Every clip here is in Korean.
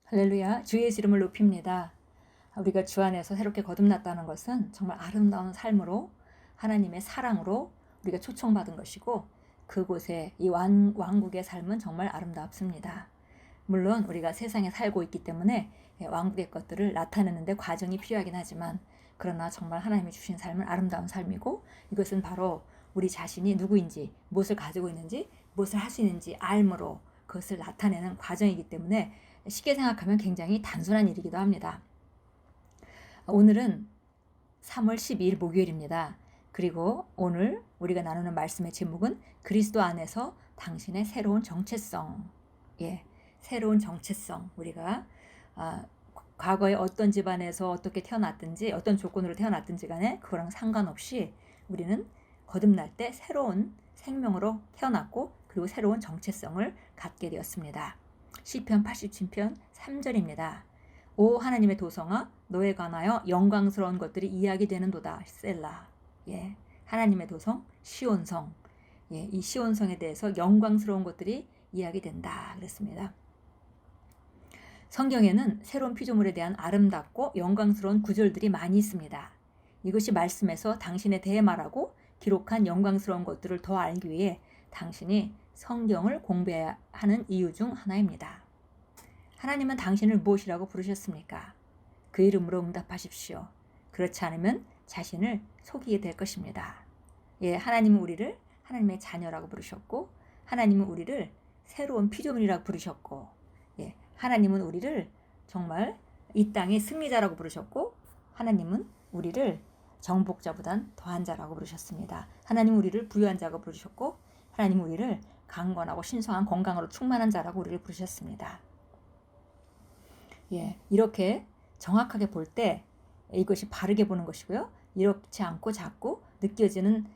할렐루야, 주 예수 이름을 높입니다. 우리가 주 안에서 새롭게 거듭났다는 것은 정말 아름다운 삶으로 하나님의 사랑으로 우리가 초청받은 것이고 그곳에 이 왕국의 삶은 정말 아름답습니다. 물론 우리가 세상에 살고 있기 때문에 왕국의 것들을 나타내는 데 과정이 필요하긴 하지만 그러나 정말 하나님이 주신 삶은 아름다운 삶이고 이것은 바로 우리 자신이 누구인지 무엇을 가지고 있는지 무엇을 할 수 있는지 알므로 그것을 나타내는 과정이기 때문에 쉽게 생각하면 굉장히 단순한 일이기도 합니다. 오늘은 3월 12일 목요일입니다. 그리고 오늘 우리가 나누는 말씀의 제목은 그리스도 안에서 당신의 새로운 정체성. 새로운 정체성. 우리가 과거에 어떤 집안에서 어떻게 태어났든지 어떤 조건으로 태어났든지 간에 그거랑 상관없이 우리는 거듭날 때 새로운 생명으로 태어났고 그리고 새로운 정체성을 갖게 되었습니다. 시편 87편 3절입니다. 오 하나님의 도성아 너에 관하여 영광스러운 것들이 이야기되는도다. 셀라. 하나님의 도성 시온성. 이 시온성에 대해서 영광스러운 것들이 이야기된다 그랬습니다. 성경에는 새로운 피조물에 대한 아름답고 영광스러운 구절들이 많이 있습니다. 이것이 말씀에서 당신에 대해 말하고 기록한 영광스러운 것들을 더 알기 위해 당신이 성경을 공부해야 하는 이유 중 하나입니다. 하나님은 당신을 무엇이라고 부르셨습니까? 그 이름으로 응답하십시오. 그렇지 않으면 자신을 속이게 될 것입니다. 하나님은 우리를 하나님의 자녀라고 부르셨고 하나님은 우리를 새로운 피조물이라고 부르셨고 하나님은 우리를 정말 이 땅의 승리자라고 부르셨고 하나님은 우리를 정복자보단 더한 자라고 부르셨습니다. 하나님은 우리를 부유한 자라고 부르셨고 하나님은 우리를 강건하고 신성한 건강으로 충만한 자라고 우리를 부르셨습니다. 이렇게 정확하게 볼 때 이것이 바르게 보는 것이고요. 이렇지 않고 자꾸 느껴지는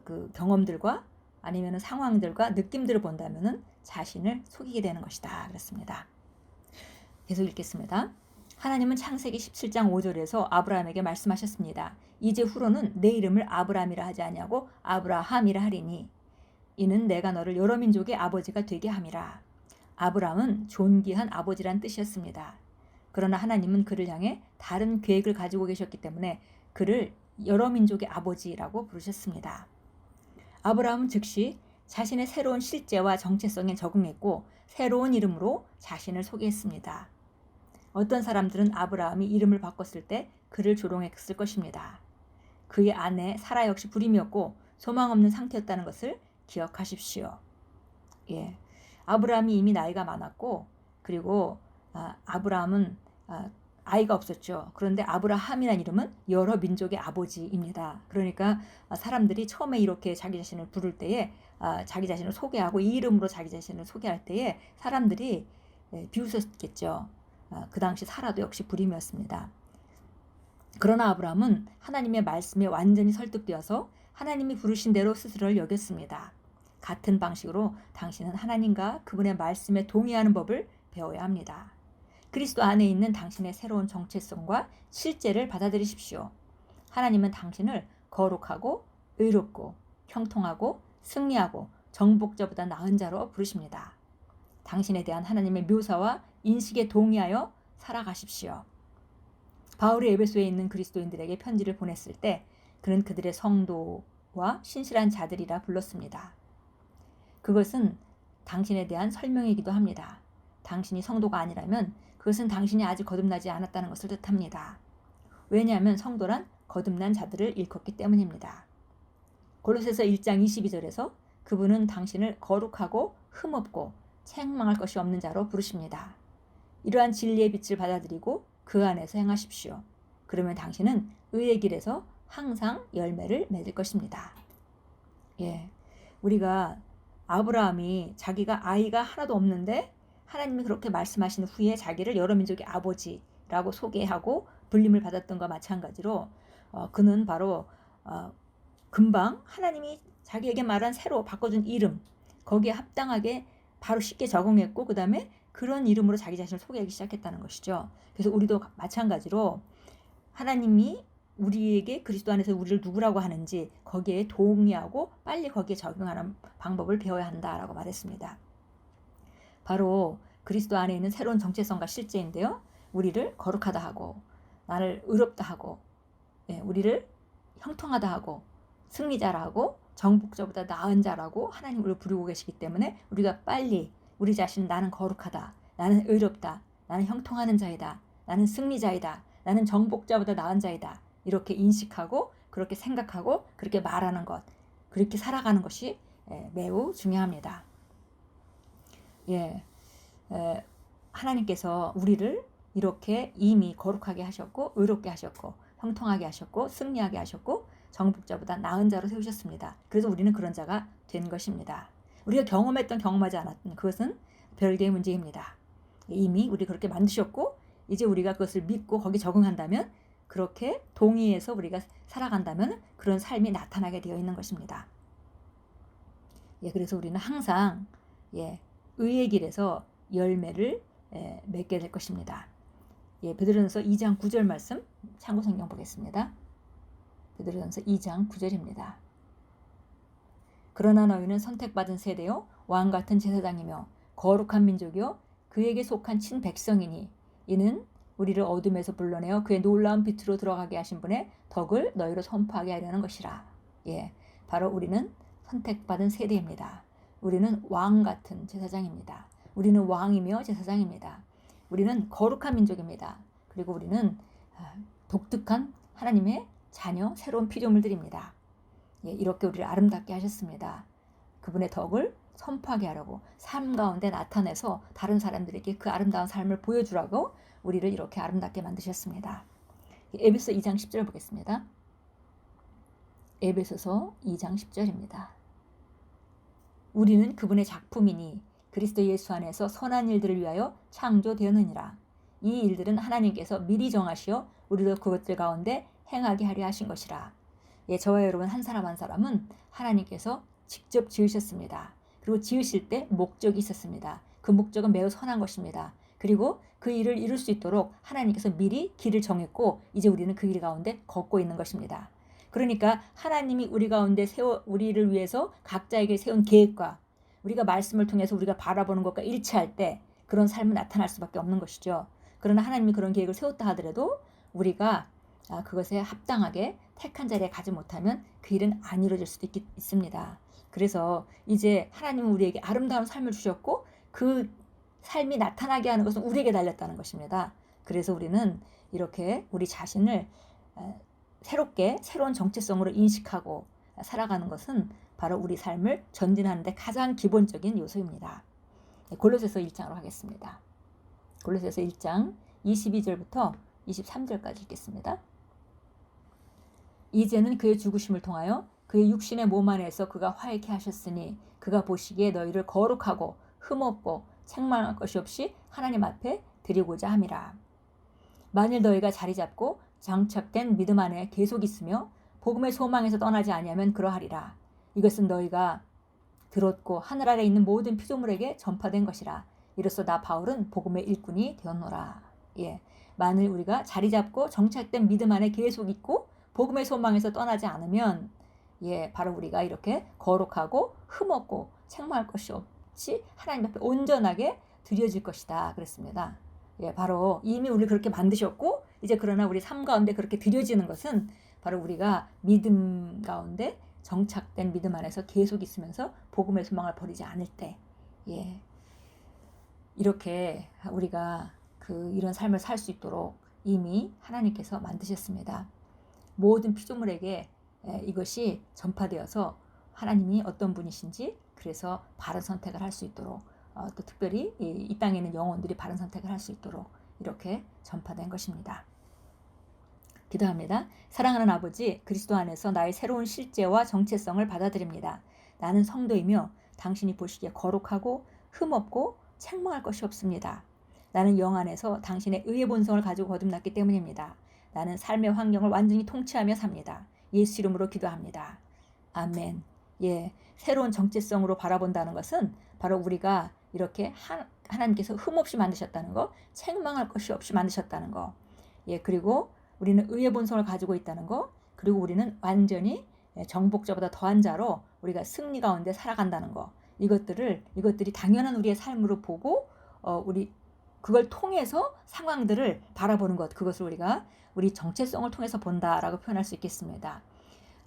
그 경험들과 아니면 상황들과 느낌들을 본다면 자신을 속이게 되는 것이다. 그렇습니다. 계속 읽겠습니다. 하나님은 창세기 17장 5절에서 아브라함에게 말씀하셨습니다. 이제 후로는 내 이름을 아브라함이라 하지 아니하고 아브라함이라 하리니 이는 내가 너를 여러 민족의 아버지가 되게 함이라. 아브라함은 존귀한 아버지란 뜻이었습니다. 그러나 하나님은 그를 향해 다른 계획을 가지고 계셨기 때문에 그를 여러 민족의 아버지라고 부르셨습니다. 아브라함은 즉시 자신의 새로운 실제와 정체성에 적응했고 새로운 이름으로 자신을 소개했습니다. 어떤 사람들은 아브라함이 이름을 바꿨을 때 그를 조롱했을 것입니다. 그의 아내 사라 역시 불임이었고 소망 없는 상태였다는 것을 기억하십시오. 아브라함이 이미 나이가 많았고 그리고 아브라함은 아이가 없었죠. 그런데 아브라함이라는 이름은 여러 민족의 아버지입니다. 그러니까 사람들이 처음에 이렇게 자기 자신을 부를 때에 자기 자신을 소개하고 이 이름으로 자기 자신을 소개할 때에 사람들이 비웃었겠죠. 그 당시 사라도 역시 불임이었습니다. 그러나 아브라함은 하나님의 말씀에 완전히 설득되어서 하나님이 부르신 대로 스스로를 여겼습니다. 같은 방식으로 당신은 하나님과 그분의 말씀에 동의하는 법을 배워야 합니다. 그리스도 안에 있는 당신의 새로운 정체성과 실제를 받아들이십시오. 하나님은 당신을 거룩하고 의롭고 형통하고 승리하고 정복자보다 나은 자로 부르십니다. 당신에 대한 하나님의 묘사와 인식에 동의하여 살아가십시오. 바울이 에베소에 있는 그리스도인들에게 편지를 보냈을 때 그는 그들의 성도와 신실한 자들이라 불렀습니다. 그것은 당신에 대한 설명이기도 합니다. 당신이 성도가 아니라면 그것은 당신이 아직 거듭나지 않았다는 것을 뜻합니다. 왜냐하면 성도란 거듭난 자들을 일컫기 때문입니다. 골로새서 1장 22절에서 그분은 당신을 거룩하고 흠없고 책망할 것이 없는 자로 부르십니다. 이러한 진리의 빛을 받아들이고 그 안에서 행하십시오. 그러면 당신은 의의 길에서 항상 열매를 맺을 것입니다. 우리가 아브라함이 자기가 아이가 하나도 없는데 하나님이 그렇게 말씀하신 후에 자기를 여러 민족의 아버지라고 소개하고 불림을 받았던 것과 마찬가지로 그는 바로 금방 하나님이 자기에게 말한 새로 바꿔준 이름 거기에 합당하게 바로 쉽게 적응했고 그 다음에 그런 이름으로 자기 자신을 소개하기 시작했다는 것이죠. 그래서 우리도 마찬가지로 하나님이 우리에게 그리스도 안에서 우리를 누구라고 하는지 거기에 동의하고 빨리 거기에 적용하는 방법을 배워야 한다라고 말했습니다. 바로 그리스도 안에 있는 새로운 정체성과 실제인데요. 우리를 거룩하다 하고 나를 의롭다 하고 우리를 형통하다 하고 승리자라 하고 정복자보다 나은 자라고 하나님을 부르고 계시기 때문에 우리가 빨리 우리 자신 나는 거룩하다, 나는 의롭다, 나는 형통하는 자이다, 나는 승리자이다, 나는 정복자보다 나은 자이다 이렇게 인식하고 그렇게 생각하고 그렇게 말하는 것, 그렇게 살아가는 것이 매우 중요합니다. 하나님께서 우리를 이렇게 이미 거룩하게 하셨고 의롭게 하셨고 형통하게 하셨고 승리하게 하셨고 정복자보다 나은 자로 세우셨습니다. 그래서 우리는 그런 자가 된 것입니다. 우리가 경험했던 경험하지 않았던 그것은 별개의 문제입니다. 이미 우리 그렇게 만드셨고 이제 우리가 그것을 믿고 거기 적응한다면 그렇게 동의해서 우리가 살아간다면 그런 삶이 나타나게 되어 있는 것입니다. 그래서 우리는 항상 의의 길에서 열매를 맺게 될 것입니다. 베드로전서 2장 9절 말씀 참고 성경 보겠습니다. 베드로전서 2장 9절입니다. 그러나 너희는 선택받은 세대요 왕 같은 제사장이며 거룩한 민족이요 그에게 속한 친백성이니 이는 우리를 어둠에서 불러내어 그의 놀라운 빛으로 들어가게 하신 분의 덕을 너희로 선포하게 하려는 것이라. 바로 우리는 선택받은 세대입니다. 우리는 왕 같은 제사장입니다. 우리는 왕이며 제사장입니다. 우리는 거룩한 민족입니다. 그리고 우리는 독특한 하나님의 자녀, 새로운 피조물들입니다. 이렇게 우리를 아름답게 하셨습니다. 그분의 덕을 선포하게 하려고 삶 가운데 나타내서 다른 사람들에게 그 아름다운 삶을 보여주라고 우리를 이렇게 아름답게 만드셨습니다. 에베소 2장 10절 보겠습니다. 에베소서 2장 10절입니다. 우리는 그분의 작품이니 그리스도 예수 안에서 선한 일들을 위하여 창조되었느니라. 이 일들은 하나님께서 미리 정하시어 우리도 그것들 가운데 행하게 하려 하신 것이라. 저와 여러분 한 사람 한 사람은 하나님께서 직접 지으셨습니다. 그리고 지으실 때 목적이 있었습니다. 그 목적은 매우 선한 것입니다. 그리고 그 일을 이룰 수 있도록 하나님께서 미리 길을 정했고 이제 우리는 그 길 가운데 걷고 있는 것입니다. 그러니까 하나님이 우리 가운데 우리를 위해서 각자에게 세운 계획과 우리가 말씀을 통해서 우리가 바라보는 것과 일치할 때 그런 삶은 나타날 수밖에 없는 것이죠. 그러나 하나님이 그런 계획을 세웠다 하더라도 우리가 그것에 합당하게 택한 자리에 가지 못하면 그 일은 안 이루어질 수도 있습니다. 그래서 이제 하나님은 우리에게 아름다운 삶을 주셨고 그 삶이 나타나게 하는 것은 우리에게 달렸다는 것입니다. 그래서 우리는 이렇게 우리 자신을 새롭게 새로운 정체성으로 인식하고 살아가는 것은 바로 우리 삶을 전진하는 데 가장 기본적인 요소입니다. 골로새서 1장으로 하겠습니다. 골로새서 1장 22절부터 23절까지 읽겠습니다. 이제는 그의 죽으심을 통하여 그의 육신의 몸 안에서 그가 화해케 하셨으니 그가 보시기에 너희를 거룩하고 흠없고 책망할 것이 없이 하나님 앞에 드리고자 함이라. 만일 너희가 자리 잡고 장착된 믿음 안에 계속 있으며 복음의 소망에서 떠나지 아니하면 그러하리라. 이것은 너희가 들었고 하늘 아래 있는 모든 피조물에게 전파된 것이라. 이로써 나 바울은 복음의 일꾼이 되었노라. 만일 우리가 자리 잡고 정착된 믿음 안에 계속 있고 복음의 소망에서 떠나지 않으면 바로 우리가 이렇게 거룩하고 흠없고 책망할 것이 없이 하나님 앞에 온전하게 드려질 것이다 그랬습니다. 바로 이미 우리 그렇게 만드셨고 이제 그러나 우리 삶 가운데 그렇게 드려지는 것은 바로 우리가 믿음 가운데 정착된 믿음 안에서 계속 있으면서 복음의 소망을 버리지 않을 때 이렇게 우리가 이런 삶을 살 수 있도록 이미 하나님께서 만드셨습니다. 모든 피조물에게 이것이 전파되어서 하나님이 어떤 분이신지 그래서 바른 선택을 할 수 있도록 또 특별히 이 땅에 있는 영혼들이 바른 선택을 할 수 있도록 이렇게 전파된 것입니다. 기도합니다. 사랑하는 아버지, 그리스도 안에서 나의 새로운 실제와 정체성을 받아들입니다. 나는 성도이며 당신이 보시기에 거룩하고 흠없고 책망할 것이 없습니다. 나는 영 안에서 당신의 의의 본성을 가지고 거듭났기 때문입니다. 나는 삶의 환경을 완전히 통치하며 삽니다. 예수 이름으로 기도합니다. 아멘. 새로운 정체성으로 바라본다는 것은 바로 우리가 이렇게 하나님께서 흠없이 만드셨다는 거, 책망할 것이 없이 만드셨다는 거, 그리고 우리는 의의 본성을 가지고 있다는 거, 그리고 우리는 완전히 정복자보다 더한 자로 우리가 승리 가운데 살아간다는 거, 이것들이 당연한 우리의 삶으로 보고 우리 그걸 통해서 상황들을 바라보는 것, 그것을 우리가 우리 정체성을 통해서 본다라고 표현할 수 있겠습니다.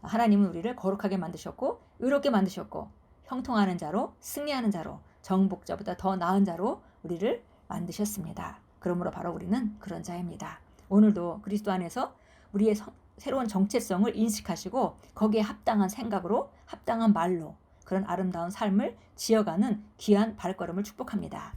하나님은 우리를 거룩하게 만드셨고 의롭게 만드셨고 형통하는 자로, 승리하는 자로, 정복자보다 더 나은 자로 우리를 만드셨습니다. 그러므로 바로 우리는 그런 자입니다. 오늘도 그리스도 안에서 우리의 새로운 정체성을 인식하시고 거기에 합당한 생각으로, 합당한 말로 그런 아름다운 삶을 지어가는 귀한 발걸음을 축복합니다.